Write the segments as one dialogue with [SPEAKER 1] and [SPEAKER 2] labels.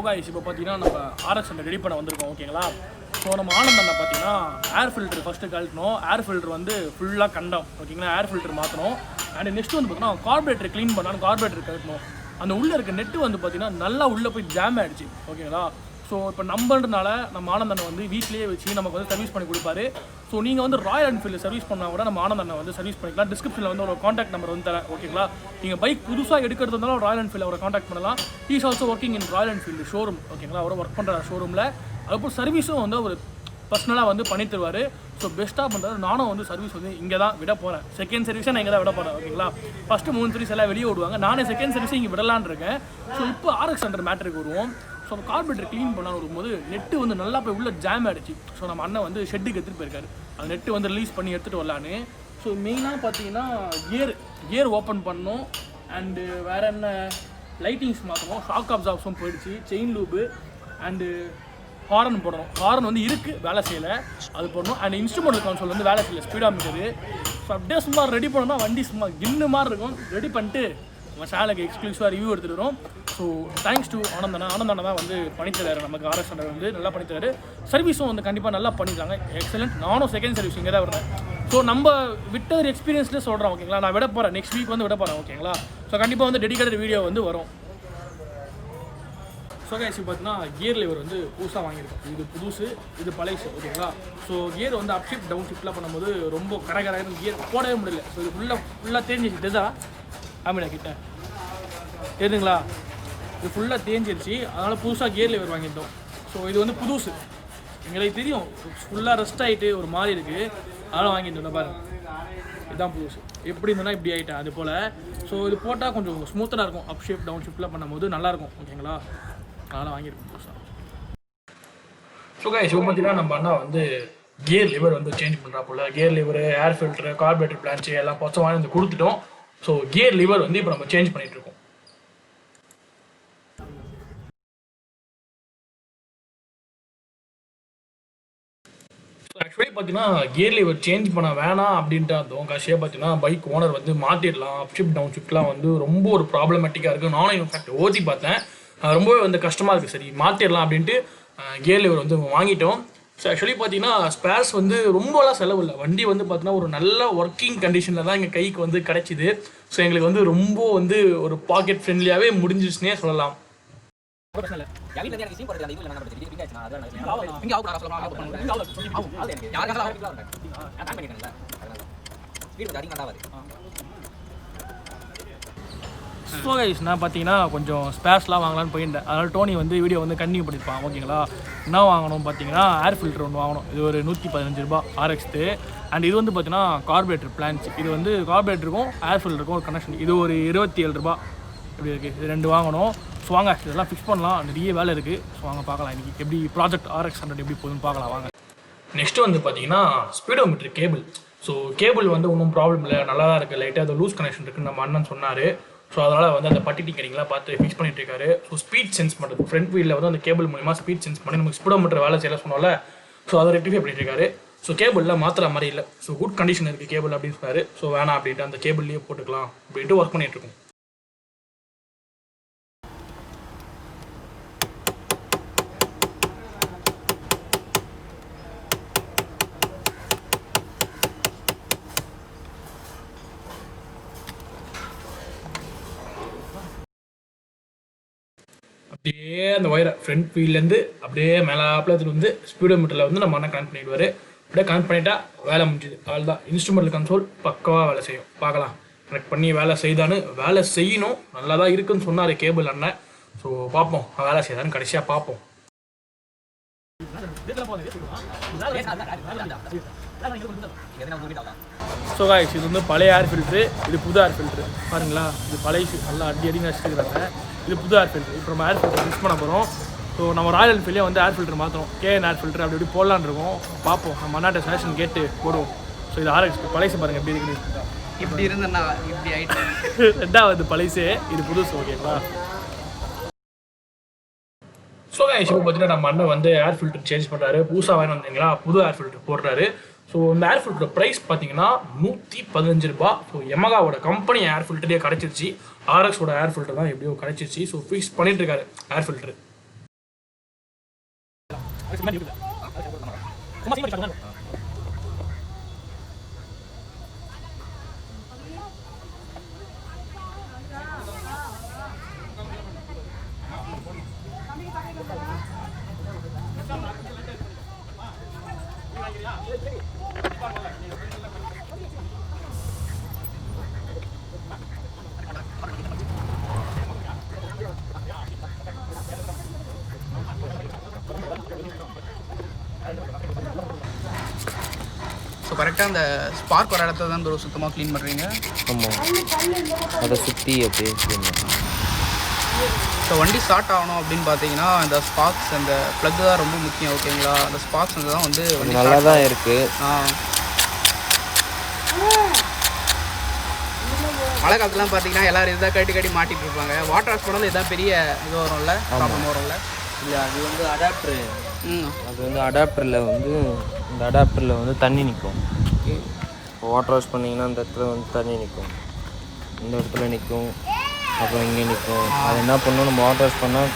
[SPEAKER 1] guys, இப்போ பார்த்தீங்கன்னா நம்ம RX100 ரெடி பண்ண வந்திருக்கோம் ஓகேங்களா. ஸோ நம்ம ஆனந்த் அண்ணா பார்த்தீங்கன்னா ஏர் ஃபில்டர் ஃபஸ்ட்டு கழட்டணும். ஏர் ஃபில்டர் வந்து ஃபுல்லாக கண்டம் ஓகேங்களா. ஏர் ஃபில்டர் மாற்றணும். அண்ட் நெக்ஸ்ட் வந்து பார்த்தீங்கன்னா கார்பரேட்டர் க்ளீன் பண்ணாலும் கார்பரேட்டர் கழட்டணும். அந்த உள்ளே இருக்க நெட்டு வந்து பார்த்தீங்கன்னா நல்லா உள்ளே போய் ஜாம் ஆகிடுச்சு ஓகேங்களா. ஸோ இப்போ நம்பன்றனால நம்ம ஆனந்த் வந்து வீட்லேயே வச்சு நமக்கு வந்து சர்வீஸ் பண்ணி கொடுப்பாரு. ஸோ நீங்கள் வந்து ராயல் என்ஃபீல்டு சர்வீஸ் பண்ணால் கூட நம்ம ஆனந்த் வந்து சர்வீஸ் பண்ணிக்கலாம். டிஸ்கிரிப்ஷனில் வந்து ஒரு காண்டாக்ட் நம்பர் வந்து தரேன் ஓகேங்களா. நீங்கள் பைக் புதுசாக எடுக்கிறது இருந்தாலும் ராயல் என்ஃபீல்டு அவரை காண்டாக்ட் பண்ணலாம். He is also working in Royal Enfield showroom ஓகேங்களா. அவரை ஒர்க் பண்ணுற ஷோரூமில் அதுக்கப்புறம் சர்வீஸும் வந்து அவர் பர்சனலாக வந்து பண்ணி தருவார். ஸோ பெஸ்ட்டாக பண்ணுறாரு. நானும் வந்து சர்வீஸ் வந்து இங்கே தான் விட போகிறேன். செகண்ட் சர்வீஸை நான் இங்கே தான் விட போகிறேன் ஓகேங்களா. ஃபஸ்ட்டு 3 சர்வீஸ் எல்லாம் வெளியே விடுவாங்க. நானே செகண்ட் சர்வீஸை இங்கே விடலான்னு இருக்கேன். ஸோ இப்போ RX100 மேட்ருக்கு வருவோம். ஸோ அந்த கார்பரேட்டர் க்ளீன் பண்ணால் வரும்போது நெட்டு வந்து நல்லா போய் உள்ளே ஜாம் ஆகிடுச்சு. ஸோ நம்ம அண்ணன் வந்து ஷெட்டுக்கு எடுத்துகிட்டு போயிருக்காரு. அந்த நெட்டு வந்து ரிலீஸ் பண்ணி எடுத்துகிட்டு வரலான்னு. ஸோ மெயினாக பார்த்தீங்கன்னா கியர் ஓப்பன் பண்ணணும். அண்டு வேறு என்ன லைட்டிங்ஸ் மாற்றணும். ஷாக் அப்சார்ப்ஸும் போயிடுச்சு. செயின் லூப்பு அண்டு ஹாரன் போடணும். ஹாரன் வந்து இருக்குது, வேலை செய்யலை, அது போடணும். அண்ட் இன்ஸ்ட்ருமெண்டல் கன்சோல் வந்து வேலை செய்யலை, ஸ்பீடாக மீட்டரு. ஸோ அப்படியே சும்மா ரெடி பண்ணோம்னா வண்டி சும்மா கின்னு மாதிரி இருக்கும். ரெடி பண்ணிட்டு நம்ம சேனலுக்கு எக்ஸ்க்ளூசிவாக ரிவ்யூ எடுத்துகிட்டு வரோம். ஸோ தேங்க்ஸ் டு ஆனந்தண்ணா தான் வந்து பண்ணித்தராரு. நமக்கு RX100 வந்து நல்லா பண்ணித்தராரு. சர்வீஸும் வந்து கண்டிப்பாக நல்லா பண்ணியிருக்காங்க. எக்ஸலண்ட். நானும் செகண்ட் சர்வீஸ் இங்கே தான் வரேன். ஸோ நம்ம விட்ட ஒரு எக்ஸ்பீரியன்ஸ்லேயே சொல்கிறோம் ஓகேங்களா. நான் விட போகிறேன், நெக்ஸ்ட் வீக் வந்து விட போகிறேன் ஓகேங்களா. ஸோ கண்டிப்பாக வந்து டெடிகேட்டட் வீடியோ வந்து வரும். ஸோ கைஸ் பார்த்தீங்கன்னா கியர் லிவர் வந்து புதுசாக வாங்கியிருக்கோம். இது புதுசு, இது பழைசு ஓகேங்களா. ஸோ கியர் வந்து அப் ஷிஃப்ட் டவுன் ஷிஃப்ட்லாம் பண்ணும்போது ரொம்ப கரகரன்னு கியர் போடவே முடியல. ஸோ இது ஃபுல்லாக தேஞ்சிச்சு. இதுதான் ஆமாடா கிட்ட தெரியுதுங்களா. இது ஃபுல்லாக தேஞ்சிருச்சு. அதனால் புதுசாக கியர் லிவர் வாங்கிட்டோம். ஸோ இது வந்து புதுசு, எங்களுக்கு தெரியும் ஃபுல்லாக ரெஸ்ட் ஆகிட்டு ஒரு மாதிரி இருக்குது. அதனால் வாங்கிட்டோம் பாருங்க. இதுதான் புதுசு. எப்படி இருந்ததுன்னா இப்படி ஆகிட்டேன் அது போல். ஸோ இது போட்டால் கொஞ்சம் ஸ்மூத்தாக இருக்கும். அப் ஷிஃப்ட் டவுன் ஷிஃப்ட்லாம் பண்ணும்போது நல்லாயிருக்கும் ஓகேங்களா. அதனால் வாங்கியிருக்கோம் புதுசாக. ஸோ கைஸ் இப்போ பார்த்தீங்கன்னா நம்ம அண்ணா வந்து கியர் லிவர் வந்து சேஞ்ச் பண்ணுறா போல். கியர் லிவர், ஏர் ஃபில்டரு, கார்பரேட்டர் பிளான்ச்சு எல்லாம் பச்சை வாங்கி வந்து கொடுத்துட்டோம். ஸோ கியர் லிவர் வந்து இப்போ நம்ம சேஞ்ச் பண்ணிகிட்ருக்கோம். ஆக்சுவலி பார்த்தீங்கன்னா கியர் லிவர் சேஞ்ச் பண்ண வேணாம் அப்படின்ட்டு இருந்தோம். கடைசியாக பார்த்தீங்கன்னா பைக் ஓனர் வந்து மாற்றிடலாம். அப் ஷிஃப்ட் டவுன் ஷிஃப்ட்லாம் வந்து ரொம்ப ஒரு ப்ராப்ளமேட்டிக்காக இருக்குது. நானும் இன்ஃபேக்ட் ஓட்டி பார்த்தேன், ரொம்பவே வந்து கஷ்டமாக இருக்குது. சரி மாற்றிடலாம் அப்படின்ட்டு கியர் லிவர் வந்து வாங்கிட்டோம். ஸோ ஆக்சுவலி பார்த்தீங்கன்னா ஸ்பேர்ஸ் வந்து ரொம்பலாம் செலவு இல்லை. வண்டி வந்து பார்த்தீங்கன்னா ஒரு நல்ல ஒர்க்கிங் கண்டிஷனில் தான் எங்கள் கைக்கு வந்து கிடச்சிது. ஸோ எங்களுக்கு வந்து ரொம்ப வந்து ஒரு பாக்கெட் ஃப்ரெண்ட்லியாகவே முடிஞ்சிச்சுன்னே சொல்லலாம். ஸோ கைஸ் நான் பார்த்தீங்கன்னா கொஞ்சம் ஸ்பேர்ஸ்லாம் வாங்கலான்னு போயிருந்தேன். அதனால் டோனி வந்து வீடியோ வந்து கண்டினியூ பண்ணியிருப்பான் ஓகேங்களா. என்ன வாங்கணும் பார்த்தீங்கன்னா ஏர் ஃபில்டர் ஒன்று வாங்கணும். இது ஒரு 115 ரூபா RX. அண்ட் இது வந்து பார்த்தீங்கன்னா கார்பரேட்டர் பிளான்ஸ். இது வந்து கார்பரேட்டருக்கும் ஏர் ஃபில்டருக்கும் ஒரு கனெக்ஷன். இது ஒரு 27 ரூபா இப்படி இருக்குது. இது 2 வாங்கணும். ஸோ வாங்க இதெல்லாம் ஃபிக்ஸ் பண்ணலாம். நிறைய வேலை இருக்குது. ஸோ வாங்க பார்க்கலாம் இன்றைக்கி எப்படி ப்ராஜெக்ட் RX100 எப்படி போகுதுன்னு பார்க்கலாம் வாங்க. நெக்ஸ்ட்டு வந்து பார்த்தீங்கன்னா ஸ்பீடோமீட்டர் கேபிள். ஸோ கேபிள் வந்து ஒன்றும் ப்ராப்ளம் இல்லை, நல்லா தான் இருக்குது. லைட்டாக அது லூஸ் கனெக்ஷன் இருக்குன்னு நம்ம அண்ணன் சொன்னார். ஸோ அதனால் வந்து அந்த பட்டி டிக்கெட்டிங்லாம் பார்த்து ஃபிக்ஸ் பண்ணிட்டு இருக்காரு. ஸோ ஸ்பீட் சென்ஸ் பண்ணுறது ஃப்ரண்ட் வீலில் வந்து அந்த கேபிள் மூலிமா ஸ்பீட் சென்ஸ் பண்ணி நமக்கு ஸ்பீடோமீட்டர் வேலை செய்யலாம் சொன்னால. ஸோ அதை ரெக்டிஃபை பண்ணிட்டு இருக்காரு. ஸோ கேபிளில் மாற்றுற மாதிரி இல்லை. ஸோ குட் கண்டிஷன் இருக்குது கேபிள் அப்படின்னு சொன்னார். ஸோ வேணாம் அப்படின்ட்டு அந்த கேபிள்லேயே போட்டுக்கலாம் அப்படின்ட்டு ஒர்க் பண்ணிகிட்டு இருக்கோம். அப்படியே அந்த ஒயரை ஃப்ரண்ட் வீல்லேருந்து அப்படியே மேலாப்பில் எடுத்துகிட்டு வந்து ஸ்பீடோமீட்டரில் வந்து நம்ம அண்ணன் கனெக்ட் பண்ணிடுவார். அப்படியே கனெக்ட் பண்ணிட்டா வேலை முடிஞ்சுது. அவள் தான் இன்ஸ்ட்ருமெண்டல் கன்சோல் பக்கவாக வேலை செய்யும். பார்க்கலாம் கனெக்ட் பண்ணி வேலை செய்தான்னு. வேலை செய்யணும், நல்லா தான் இருக்குன்னு சொன்னார் கேபிள் அண்ணன். ஸோ பார்ப்போம் வேலை செய்தான்னு கடைசியாக பார்ப்போம். ஸோ காய்ஸ் இது வந்து பழைய ஏர் ஃபில்ட்ரு, இது புது ஏர் ஃபில்ட்ரு பாருங்களா. இது பழைய நல்லா அடி வச்சுருக்கிறாங்க. இது புது ஏர் ஃபில்ட்ரு. இப்போ நம்ம ஏர் ஃபில்டர் யூஸ் பண்ண போகிறோம். ஸோ நம்ம ராயல் என்ஃபீல்ட்லேயே வந்து ஏர் ஃபில்டர் மாற்றணும். KN ஏர் ஃபில்டர் அப்படி இப்படி போடலான்னு இருக்கோம். பார்ப்போம், நம்ம அண்ணாட்ட சஜஷன் கேட்டு போடுவோம். ஸோ இது RX பழைசு பாருங்கள் எப்படி இருக்குது.
[SPEAKER 2] இப்படி இருந்தேன்னா இப்படி ஆகிட்டு
[SPEAKER 1] ரெண்டாவது பழைசு, இது புதுசு ஓகேங்களா. ஸோ இப்போ பார்த்தீங்கன்னா நம்ம அண்ணன் வந்து ஏர் ஃபில்டர் சேஞ்ச் பண்ணுறாரு. புதுசாக வாங்கி வந்தீங்களா, புது ஏர் ஃபில்டர் போடுறாரு. ஸோ இந்த ஏர் ஃபில்டர் ப்ரைஸ் பார்த்தீங்கன்னா 115 ரூபா. ஸோ Yamahaவோட கம்பெனி ஏர் ஃபில்டரே கிடச்சிருச்சு. RXோட ஏர் ஃபில்டர் தான் எப்படியோ கிடச்சிருச்சு. ஸோ ஃபிக்ஸ் பண்ணிட்டு இருக்காரு ஏர் ஃபில்டர்.
[SPEAKER 2] ஸோ கரெக்டாக அந்த ஸ்பார்க் வர இடத்த தான் ப்ரோ சுத்தமாக க்ளீன் பண்ணுறீங்க.
[SPEAKER 3] ஆமாம், அதை சுற்றி அப்படியே க்ளீன் பண்ணுறோம்.
[SPEAKER 2] ஸோ வண்டி ஸ்டார்ட் ஆகணும் அப்படின்னு பார்த்தீங்கன்னா இந்த ஸ்பார்க்ஸ் அந்த ப்ளக் தான் ரொம்ப முக்கியம். ஓகேங்களா, அந்த ஸ்பார்க்ஸ் வந்து தான் வந்து
[SPEAKER 3] நல்லா தான் இருக்குது.
[SPEAKER 2] மழை காலத்துலாம் பார்த்தீங்கன்னா எல்லோரும் இதாக கட்டி மாட்டிகிட்டு இருப்பாங்க. வாட்டர் வாஷ் பண்ணாலும் இதான் பெரிய இது வரும்ல, ப்ராப்ளம் வரும்ல.
[SPEAKER 3] இல்லை, அது வந்து அடாப்டரு. அது வந்து அடாப்டரில் வந்து இந்த அடாப்டரில் வந்து தண்ணி நிற்கும். வாட்டர் வாஷ் பண்ணிங்கன்னா அந்த இடத்துல வந்து தண்ணி நிற்கும், இந்த இடத்துல நிற்கும், அப்புறம் இங்கே நிற்கும். அது என்ன பண்ணணும், நம்ம வாட்டர் வாஷ் பண்ணால்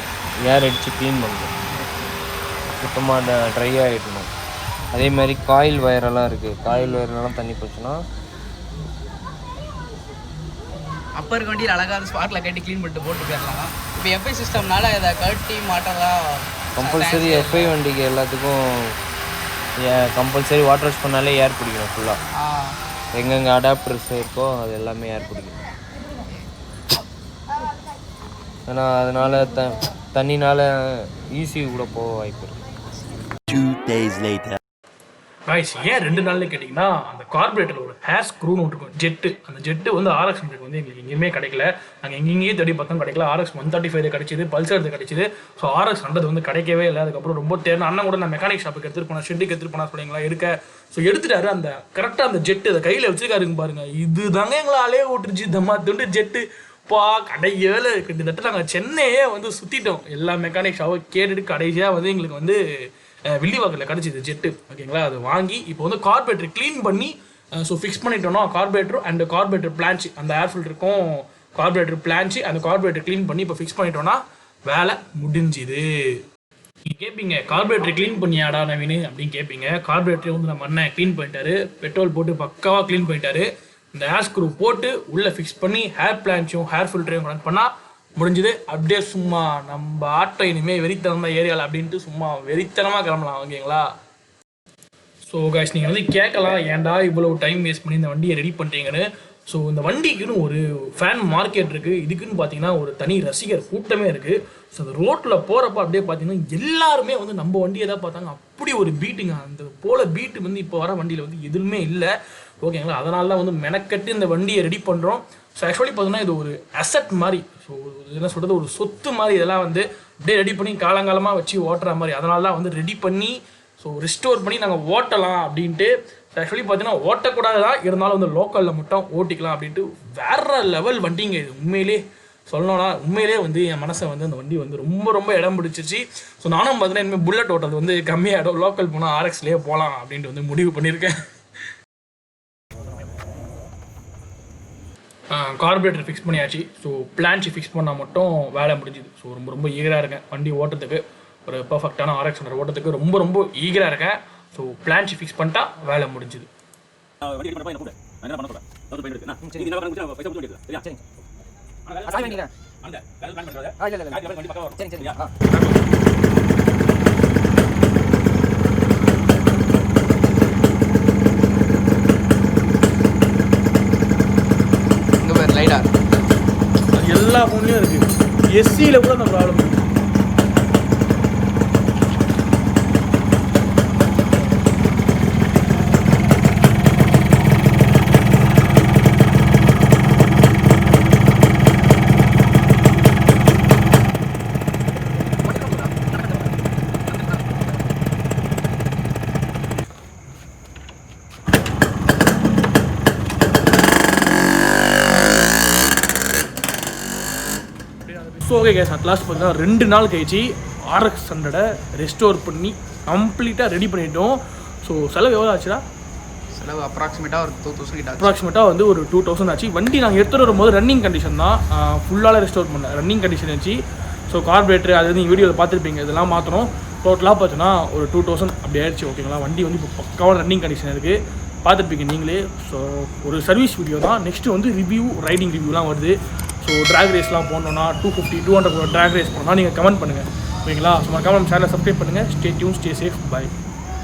[SPEAKER 3] ஏர் அடித்து க்ளீன் பண்ணுறோம், சுத்தமாக ட்ரை ஆகிடணும். அதே மாதிரி காயில் வயரெல்லாம் இருக்குது. காயில் வயரெல்லாம் தண்ணி போச்சுன்னா
[SPEAKER 2] அப்போ இருக்க வண்டியில் அழகாக ஸ்பார்க்கில் கட்டி க்ளீன் பண்ணிட்டு போட்டு போயிடலாம். இப்போ எஃப்ஐ சிஸ்டம்னால இதை கட்டி மாட்டலாம்
[SPEAKER 3] கம்பல்சரி. எஃப்ஐ வண்டிக்கு எல்லாத்துக்கும் கம்பல்சரி வாட்டர் வாஷ் பண்ணாலே ஏர் பிடிக்கணும் ஃபுல்லாக. எங்கெங்கே அடாப்டர்ஸ் இருக்கோ அது எல்லாமே ஏர் பிடிக்கணும். ஏன்னா அதனால் தண்ணினால் ஈஸி கூட போக வாய்ப்பு இருக்குது.
[SPEAKER 4] 2 days later.
[SPEAKER 1] காய்ஸ், ஏன் 2 நாள்னு கேட்டிங்கன்னா, அந்த கார்பரேட்டரில் ஒரு ஹேர் ஸ்க்ரூன்னு ஒன்று இருக்கும், ஜெட்டு. அந்த ஜெட்டு வந்து RX100 வந்து எங்களுக்கு எங்கேயுமே கிடைக்கல. நாங்கள் எங்கேயே தேடி பார்த்தோம், கிடைக்கல. RX135 கிடைச்சிது, பல்சர் கிடைச்சிது. ஸோ RX100 வந்து கிடைக்கவே இல்லை. அதுக்கப்புறம் ரொம்ப தேர்ந்து அண்ணன் கூட நான் மெக்கானிக் ஷாப்புக்கு எடுத்துகிட்டு போனேன், ஷெட்டுக்கு எடுத்துகிட்டு போனால் சொல்லிங்களா இருக்க. ஸோ எடுத்துட்டாரு. அந்த கரெக்டாக அந்த ஜெட்டு அதை கையில் வச்சுருக்காருங்க பாருங்கள். இது தாங்க எங்களை அலைய விட்டுருச்சு, தம்மா துண்டு ஜெட்டு. கடையில் கிட்டத்தட்ட நாங்கள் சென்னையே வந்து சுற்றிட்டோம், எல்லா மெக்கானிக் ஷாப்பை கேட்டுட்டு கடைசியாக வந்து எங்களுக்கு வந்து வில்லிவாக்கில் கிடச்சிது ஜெட்டு. ஓகேங்களா, அது வாங்கி இப்போ வந்து கார்பரேட்டர் க்ளீன் பண்ணி ஸோ ஃபிக்ஸ் பண்ணிட்டோம்னா கார்பரேட்டர் அண்ட் கார்பரேட்டர் பிளான்ச்சு, அந்த ஏர் ஃபில்டருக்கும் கார்பரேட்டர் பிளான்ச்சு அந்த கார்பரேட்டர் க்ளீன் பண்ணி இப்போ ஃபிக்ஸ் பண்ணிட்டோம்னா வேலை முடிஞ்சுது. நீங்கள் கேட்பீங்க, கார்பரேட்டர் க்ளீன் பண்ணியாடா நவீன் அப்படின்னு கேட்பீங்க. கார்பரேட்டர் வந்து நம்ம அண்ணன் க்ளீன் பண்ணிட்டாரு, பெட்ரோல் போட்டு பக்காவாக க்ளீன் பண்ணிட்டாரு. இந்த ஏர் ஸ்க்ரூ போட்டு உள்ளே ஃபிக்ஸ் பண்ணி ஹேர் பிளான்ச்சும் ஹேர் ஃபில்டரையும் கனெக்ட் பண்ணால் முடிஞ்சுது. அப்படியே சும்மா நம்ம ஆட்டோ இனிமேல் வெறித்தனம் தான் ஏரியாவில் அப்படின்ட்டு சும்மா வெறித்தனமாக கிளம்பலாம். ஓகேங்களா. ஸோ கைஸ், நீங்கள் வந்து கேட்கலாம், ஏன்டா இவ்வளோ டைம் வேஸ்ட் பண்ணி இந்த வண்டியை ரெடி பண்ணிட்டீங்கன்னு. ஸோ இந்த வண்டிக்குன்னு ஒரு ஃபேன் மார்க்கெட் இருக்குது, இதுக்குன்னு பார்த்தீங்கன்னா ஒரு தனி ரசிகர் கூட்டமே இருக்குது. ஸோ அந்த ரோட்டில் போகிறப்ப அப்படியே பார்த்தீங்கன்னா எல்லாருமே வந்து நம்ம வண்டியை தான் பார்த்தாங்க. அப்படி ஒரு பீட்டுங்க, அந்த போல் பீட்டு வந்து இப்போ வர வண்டியில் வந்து எதுவுமே இல்லை. ஓகேங்களா, அதனால தான் வந்து மெனக்கட்டு இந்த வண்டியை ரெடி பண்ணுறோம். ஸோ ஆக்சுவலி பார்த்தீங்கன்னா இது ஒரு அசட் மாதிரி, ஸோ என்ன சொல்கிறது, ஒரு சொத்து மாதிரி. இதெல்லாம் வந்து அப்படியே ரெடி பண்ணி காலங்காலமாக வச்சு ஓட்டுற மாதிரி. அதனால தான் வந்து ரெடி பண்ணி ஸோ ரிஸ்டோர் பண்ணி நாங்கள் ஓட்டலாம் அப்படின்ட்டு. ஆக்சுவலி பார்த்தீங்கன்னா ஓட்டக்கூடாது தான், இருந்தாலும் வந்து லோக்கலில் மட்டும் ஓட்டிக்கலாம் அப்படின்ட்டு வேறு லெவல் வண்டிங்க இது. உண்மையிலே சொல்லணும்னா உண்மையிலே வந்து என் மனசை வந்து அந்த வண்டி வந்து ரொம்ப ரொம்ப இடம் பிடிச்சிச்சு. ஸோ நானும் பார்த்தீங்கன்னா இனிமேல் புல்லட் ஓட்டுறது வந்து கம்மியாகிடும், லோக்கல் போனால் RXலேயே போகலாம் அப்படின்ட்டு வந்து முடிவு பண்ணியிருக்கேன். கார்பரேட்டர் ஃபிக்ஸ் பண்ணியாச்சு. ஸோ பிளான்ச்சு ஃபிக்ஸ் பண்ணால் மட்டும் வேலை முடிஞ்சுது. ஸோ ரொம்ப ரொம்ப ஈகராக இருக்கேன் வண்டி ஓட்டுறதுக்கு, ஒரு பர்ஃபெக்டான RX100 ஓட்டுறதுக்கு ரொம்ப ரொம்ப ஈகராக இருக்கேன். ஸோ பிளான்ச்சு ஃபிக்ஸ் பண்ணிட்டா வேலை முடிஞ்சுது. எல்லா ஃபோன்லையும் இருக்குது, எஸ்சியில் கூட அந்த ப்ராப்ளம் இருக்குது. So okay case, at last பார்த்தீங்கன்னா 2 நாள் கழிச்சு RX100 ரெஸ்டோர் பண்ணி கம்ப்ளீட்டாக ரெடி பண்ணிட்டோம். ஸோ செலவு எவ்வளோ ஆச்சுடா?
[SPEAKER 2] செலவு அப்ராக்சிமேட்டாக ஒரு 2000 கிட்ட.
[SPEAKER 1] அப்ராக்சிமேட்டாக வந்து ஒரு 2000 ஆச்சு. வண்டி நாங்கள் எடுத்துகிட்டு வரும்போது ரன்னிங் கண்டிஷன் தான், ஃபுல்லாக ரெஸ்டோர் பண்ணேன், ரன்னிங் கண்டிஷன் ஆச்சு. ஸோ கார்பரேட்டர் அது வந்து வீடியோவில் பார்த்துருப்பீங்க, இதெல்லாம் மாற்றணும். டோட்டலாக பார்த்தீங்கன்னா ஒரு 2000 அப்படி ஆயிடுச்சு ஓகேங்களா. வண்டி வந்து இப்போ பக்காவான ரன்னிங் கண்டிஷன் இருக்குது, பார்த்துருப்பீங்க நீங்களே. ஸோ ஒரு சர்வீஸ் வீடியோ தான். நெக்ஸ்ட்டு வந்து ரிவ்யூ, ரைடிங் ரிவ்யூலாம் வருது. ஸோ ட்ராக் ரேஸ்லாம் போடணுன்னா 250, 200 ட்ராக் ரேஸ் போனோம்னா நீங்கள் கமெண்ட் பண்ணுங்கள் ஓகேங்களா. ஸோ மறக்காம நம்ம சேனலை சப்ஸ்கிரைப் பண்ணுங்கள். Stay tune, stay safe, by.